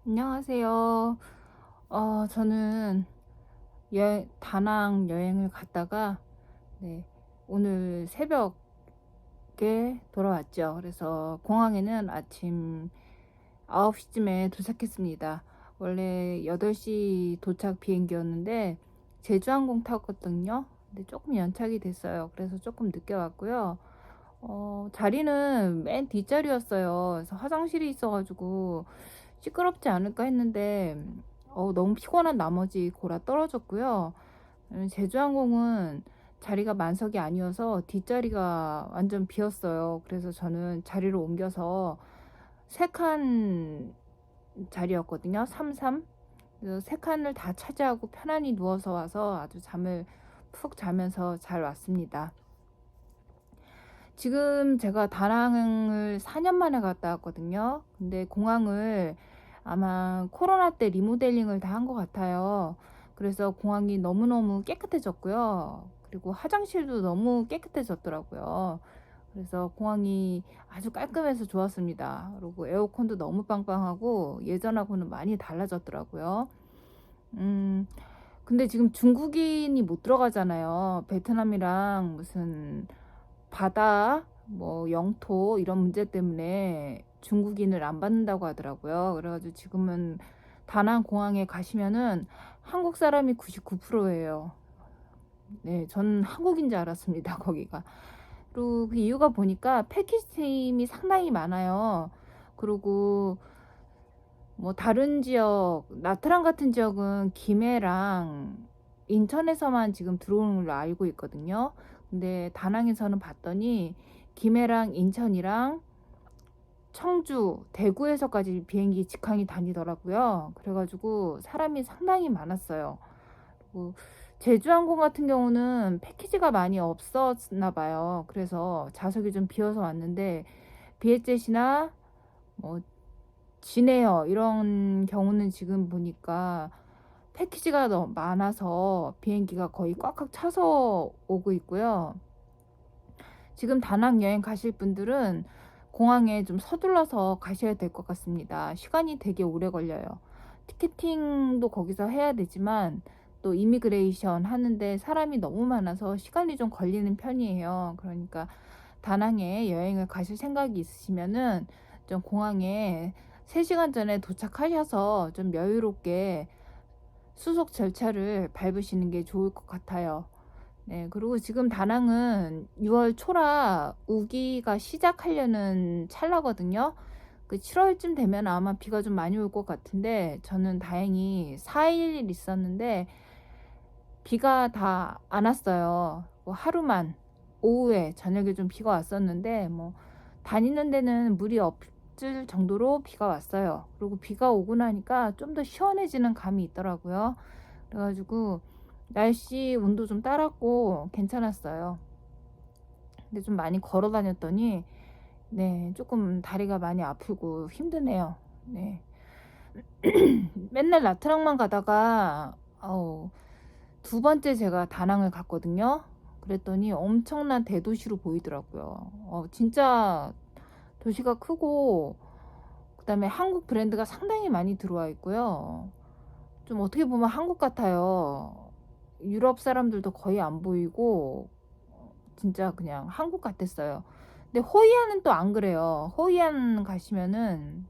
안녕하세요. 저는 다낭 여행을 갔다가, 네, 오늘 새벽에 돌아왔죠. 그래서 공항에는 아침 9시쯤에 도착했습니다. 원래 8시 도착 비행기였는데, 제주항공 탔거든요. 근데 조금 연착이 됐어요. 그래서 조금 늦게 왔고요. 자리는 맨 뒷자리였어요. 그래서 화장실이 있어가지고 시끄럽지 않을까 했는데 너무 피곤한 나머지 골아 떨어졌고요. 제주항공은 자리가 만석이 아니어서 뒷자리가 완전 비었어요. 그래서 저는 자리를 옮겨서 세 칸 자리였거든요. 33. 그래서 세 칸을 다 차지하고 편안히 누워서 와서 아주 잠을 푹 자면서 잘 왔습니다. 지금 제가 다낭을 4년 만에 갔다 왔거든요. 근데 공항을 아마 코로나 때 리모델링을 다 한 것 같아요. 그래서 공항이 너무너무 깨끗해졌고요. 그리고 화장실도 너무 깨끗해졌더라고요. 그래서 공항이 아주 깔끔해서 좋았습니다. 그리고 에어컨도 너무 빵빵하고 예전하고는 많이 달라졌더라고요. 음, 근데 지금 중국인이 못 들어가잖아요. 베트남이랑 무슨 바다, 뭐 영토 이런 문제 때문에 중국인을 안 받는다고 하더라고요. 그래가지고 지금은 다낭 공항에 가시면은 한국 사람이 99%예요. 네, 저는 한국인 줄 알았습니다. 거기가. 그리고 그 이유가 보니까 패키지 팀이 상당히 많아요. 그리고 뭐 다른 지역, 나트랑 같은 지역은 김해랑 인천에서만 지금 들어오는 걸로 알고 있거든요. 근데 다낭에서는 봤더니 김해랑 인천이랑 청주, 대구에서까지 비행기 직항이 다니더라고요. 그래가지고 사람이 상당히 많았어요. 그리고 제주항공 같은 경우는 패키지가 많이 없었나 봐요. 그래서 좌석이 좀 비어서 왔는데 비에젯이나 뭐 진에어 이런 경우는 지금 보니까 패키지가 너무 많아서 비행기가 거의 꽉꽉 차서 오고 있고요. 지금 다낭 여행 가실 분들은 공항에 좀 서둘러서 가셔야 될 것 같습니다. 시간이 되게 오래 걸려요. 티켓팅도 거기서 해야 되지만 또 이미그레이션 하는데 사람이 너무 많아서 시간이 좀 걸리는 편이에요. 그러니까 다낭에 여행을 가실 생각이 있으시면은 좀 공항에 3시간 전에 도착하셔서 좀 여유롭게 수속 절차를 밟으시는 게 좋을 것 같아요. 네, 그리고 지금 다낭은 6월 초라 우기가 시작하려는 찰나거든요. 그 7월쯤 되면 아마 비가 좀 많이 올 것 같은데 저는 다행히 4일 있었는데 비가 다 안 왔어요. 뭐 하루만 오후에 저녁에 좀 비가 왔었는데 뭐 다니는 데는 물이 없을 정도로 비가 왔어요. 그리고 비가 오고 나니까 좀 더 시원해지는 감이 있더라고요. 그래가지고 날씨 온도 좀 따랐고 괜찮았어요. 근데 좀 많이 걸어 다녔더니 네, 조금 다리가 많이 아프고 힘드네요. 네. 맨날 나트랑만 가다가 두 번째 제가 다낭을 갔거든요. 그랬더니 엄청난 대도시로 보이더라고요. 진짜 도시가 크고 그다음에 한국 브랜드가 상당히 많이 들어와 있고요. 좀 어떻게 보면 한국 같아요. 유럽 사람들도 거의 안 보이고 진짜 그냥 한국 같았어요. 근데 호이안은 또 안 그래요. 호이안 가시면은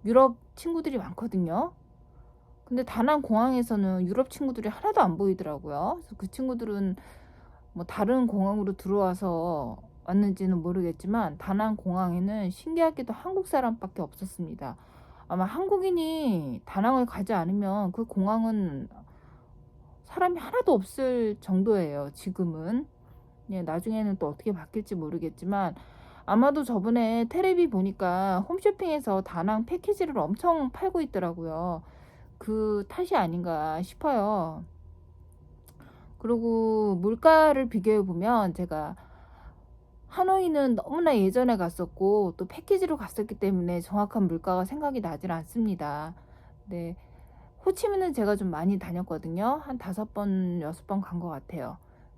유럽 친구들이 많거든요. 근데 다낭 공항에서는 유럽 친구들이 하나도 안 보이더라고요. 그래서 그 친구들은 뭐 다른 공항으로 들어와서 왔는지는 모르겠지만 다낭 공항에는 신기하게도 한국 사람밖에 없었습니다. 아마 한국인이 다낭을 가지 않으면 그 공항은 사람이 하나도 없을 정도예요. 지금은. 예, 나중에는 또 어떻게 바뀔지 모르겠지만 아마도 저번에 테레비 보니까 홈쇼핑에서 다낭 패키지를 엄청 팔고 있더라고요. 그 탓이 아닌가 싶어요. 그리고 물가를 비교해 보면 제가 하노이는 너무나 예전에 갔었고 또 패키지로 갔었기 때문에 정확한 물가가 생각이 나질 않습니다. 네, 호치민은 제가 좀 많이 다녔거든요. 한 5번, 6번 간 것 같아요.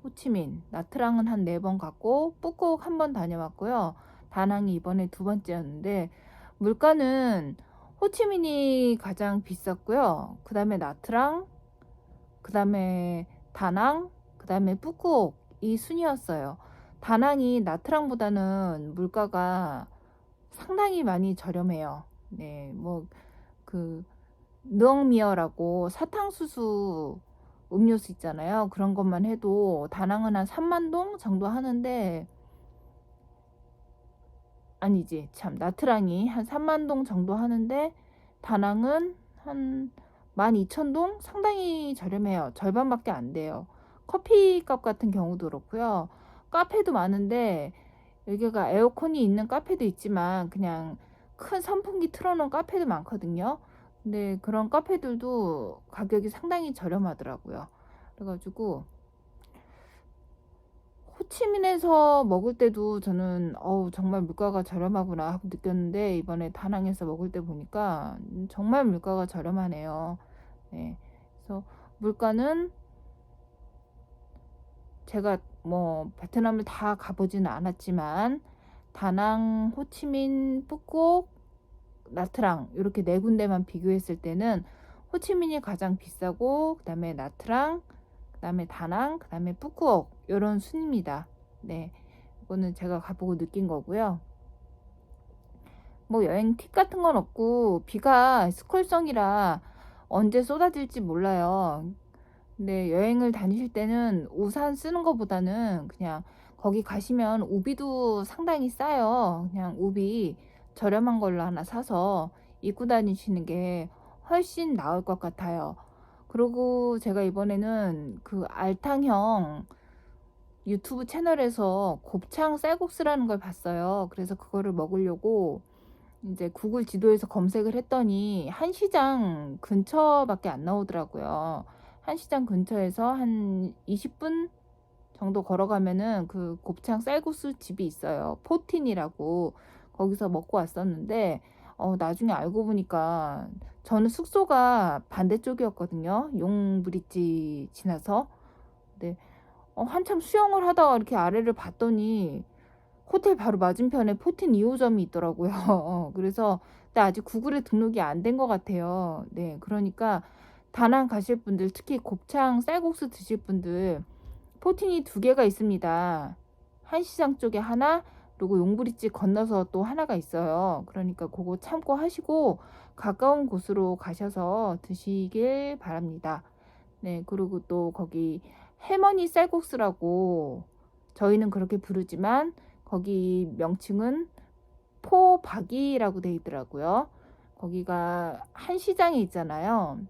호치민, 나트랑은 한 4번 갔고 뿌꾸옥 1번 다녀왔고요. 다낭이 이번에 두 번째였는데 물가는 호치민이 가장 비쌌고요. 그 다음에 나트랑, 그 다음에 다낭, 그 다음에 뿌꾸옥, 이 순이었어요. 다낭이 나트랑보다는 물가가 상당히 많이 저렴해요. 네, 그 느엉미어라고 사탕수수 음료수 있잖아요. 그런 것만 해도 다낭은 한 3만 동 정도 하는데, 아니지, 참, 나트랑이 한 3만 동 정도 하는데 다낭은 한 12,000동? 상당히 저렴해요. 절반밖에 안 돼요. 커피값 같은 경우도 그렇고요. 카페도 많은데 여기가 에어컨이 있는 카페도 있지만 그냥 큰 선풍기 틀어놓은 카페도 많거든요. 근데 그런 카페들도 가격이 상당히 저렴하더라고요. 그래가지고 호치민에서 먹을 때도 저는 정말 물가가 저렴하구나 하고 느꼈는데, 이번에 다낭에서 먹을 때 보니까 정말 물가가 저렴하네요. 네. 그래서 물가는 제가 베트남을 다 가보지는 않았지만 다낭, 호치민, 푸꾸옥, 나트랑 이렇게 네 군데만 비교했을 때는 호치민이 가장 비싸고, 그 다음에 나트랑, 그 다음에 다낭, 그 다음에 푸꾸옥, 이런 순입니다. 네, 이거는 제가 가보고 느낀 거고요. 여행 팁 같은 건 없고, 비가 스콜성이라 언제 쏟아질지 몰라요. 근데 여행을 다니실 때는 우산 쓰는 것보다는 그냥 거기 가시면 우비도 상당히 싸요. 그냥 우비 저렴한 걸로 하나 사서 입고 다니시는 게 훨씬 나을 것 같아요. 그리고 제가 이번에는 그 알탕형 유튜브 채널에서 곱창 쌀국수라는 걸 봤어요. 그래서 그거를 먹으려고 이제 구글 지도에서 검색을 했더니 한시장 근처밖에 안 나오더라고요. 한시장 근처에서 한 20분 정도 걸어가면은 그 곱창 쌀국수 집이 있어요. 포틴이라고. 거기서 먹고 왔었는데 나중에 알고 보니까 저는 숙소가 반대쪽이었거든요. 용브릿지 지나서. 근데 한참 수영을 하다가 이렇게 아래를 봤더니 호텔 바로 맞은편에 포틴 2호점이 있더라고요. 그래서 근데 아직 구글에 등록이 안 된 것 같아요. 네, 그러니까 다낭 가실 분들, 특히 곱창 쌀국수 드실 분들, 포틴이 두 개가 있습니다. 한시장 쪽에 하나, 그리고 용브릿지 건너서 또 하나가 있어요. 그러니까 그거 참고하시고 가까운 곳으로 가셔서 드시길 바랍니다. 네, 그리고 또 거기 해머니 쌀국수라고 저희는 그렇게 부르지만 거기 명칭은 포박이라고 돼 있더라고요. 거기가 한시장에 있잖아요.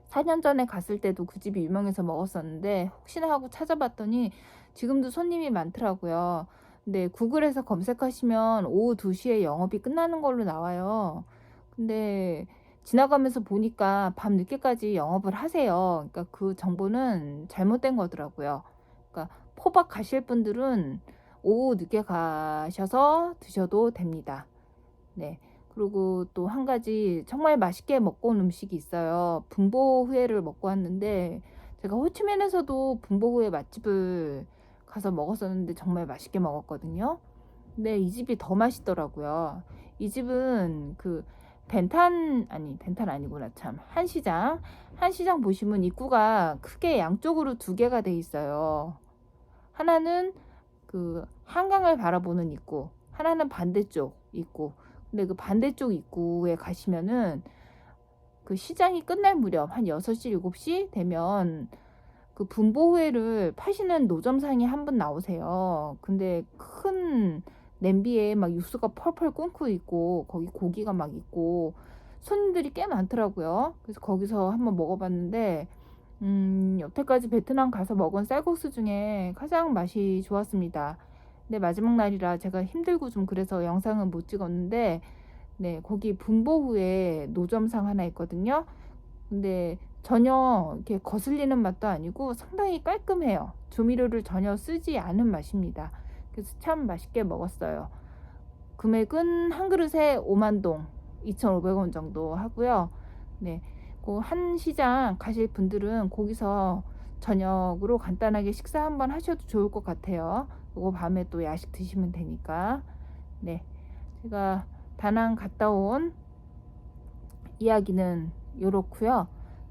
4년 전에 갔을 때도 그 집이 유명해서 먹었었는데 혹시나 하고 찾아봤더니 지금도 손님이 많더라고요. 근데 구글에서 검색하시면 오후 2시에 영업이 끝나는 걸로 나와요. 근데 지나가면서 보니까 밤 늦게까지 영업을 하세요. 그러니까 그 정보는 잘못된 거더라고요. 그러니까 포박 가실 분들은 오후 늦게 가셔서 드셔도 됩니다. 네. 그리고 또 한 가지 정말 맛있게 먹고 온 음식이 있어요. 분보후에를 먹고 왔는데, 제가 호치민에서도 분보후에 맛집을 가서 먹었었는데 정말 맛있게 먹었거든요. 근데 이 집이 더 맛있더라고요. 이 집은 그 벤탄 아니구나, 참. 한시장 보시면 입구가 크게 양쪽으로 두 개가 돼 있어요. 하나는 그 한강을 바라보는 입구, 하나는 반대쪽 입구. 근데 그 반대쪽 입구에 가시면은 그 시장이 끝날 무렵 한 6시, 7시 되면 그 분보회를 파시는 노점상이 한 분 나오세요. 근데 큰 냄비에 막 육수가 펄펄 끓고 있고 거기 고기가 막 있고 손님들이 꽤 많더라고요. 그래서 거기서 한번 먹어봤는데 여태까지 베트남 가서 먹은 쌀국수 중에 가장 맛이 좋았습니다. 근데 마지막 날이라 제가 힘들고 좀 그래서 영상은 못 찍었는데, 네, 거기 분보후에 노점상 하나 있거든요. 근데 전혀 이렇게 거슬리는 맛도 아니고 상당히 깔끔해요. 조미료를 전혀 쓰지 않은 맛입니다. 그래서 참 맛있게 먹었어요. 금액은 한 그릇에 5만 동, 2,500원 정도 하고요. 네, 그 한시장 가실 분들은 거기서 저녁으로 간단하게 식사 한번 하셔도 좋을 것 같아요. 그리고 밤에 또 야식 드시면 되니까. 네, 제가 다낭 갔다 온 이야기는 요렇고요.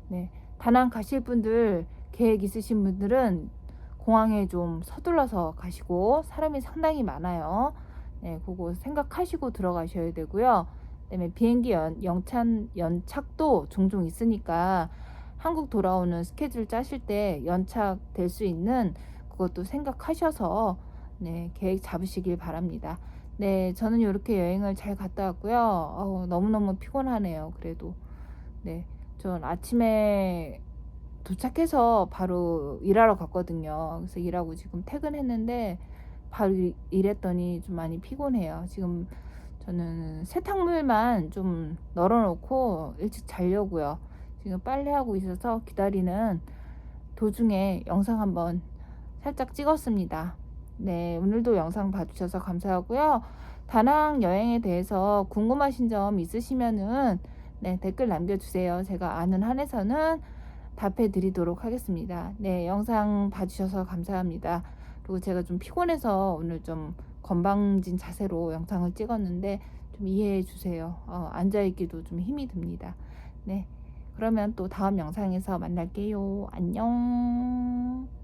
네. 다낭 가실 분들, 계획 있으신 분들은 공항에 좀 서둘러서 가시고, 사람이 상당히 많아요. 네, 그거 생각하시고 들어가셔야 되고요. 그다음에 비행기 연착도 종종 있으니까 한국 돌아오는 스케줄 짜실 때 연착될 수 있는 그것도 생각하셔서 네, 계획 잡으시길 바랍니다. 네, 저는 이렇게 여행을 잘 갔다 왔고요. 너무너무 피곤하네요. 그래도 네, 전 아침에 도착해서 바로 일하러 갔거든요. 그래서 일하고 지금 퇴근했는데 바로 일했더니 좀 많이 피곤해요. 지금 저는 세탁물만 좀 널어놓고 일찍 자려고요. 지금 빨래하고 있어서 기다리는 도중에 영상 한번 살짝 찍었습니다. 네, 오늘도 영상 봐주셔서 감사하고요. 다낭 여행에 대해서 궁금하신 점 있으시면은 네, 댓글 남겨주세요. 제가 아는 한에서는 답해 드리도록 하겠습니다. 네, 영상 봐주셔서 감사합니다. 그리고 제가 좀 피곤해서 오늘 좀 건방진 자세로 영상을 찍었는데 좀 이해해 주세요. 앉아있기도 좀 힘이 듭니다. 네, 그러면 또 다음 영상에서 만날게요. 안녕.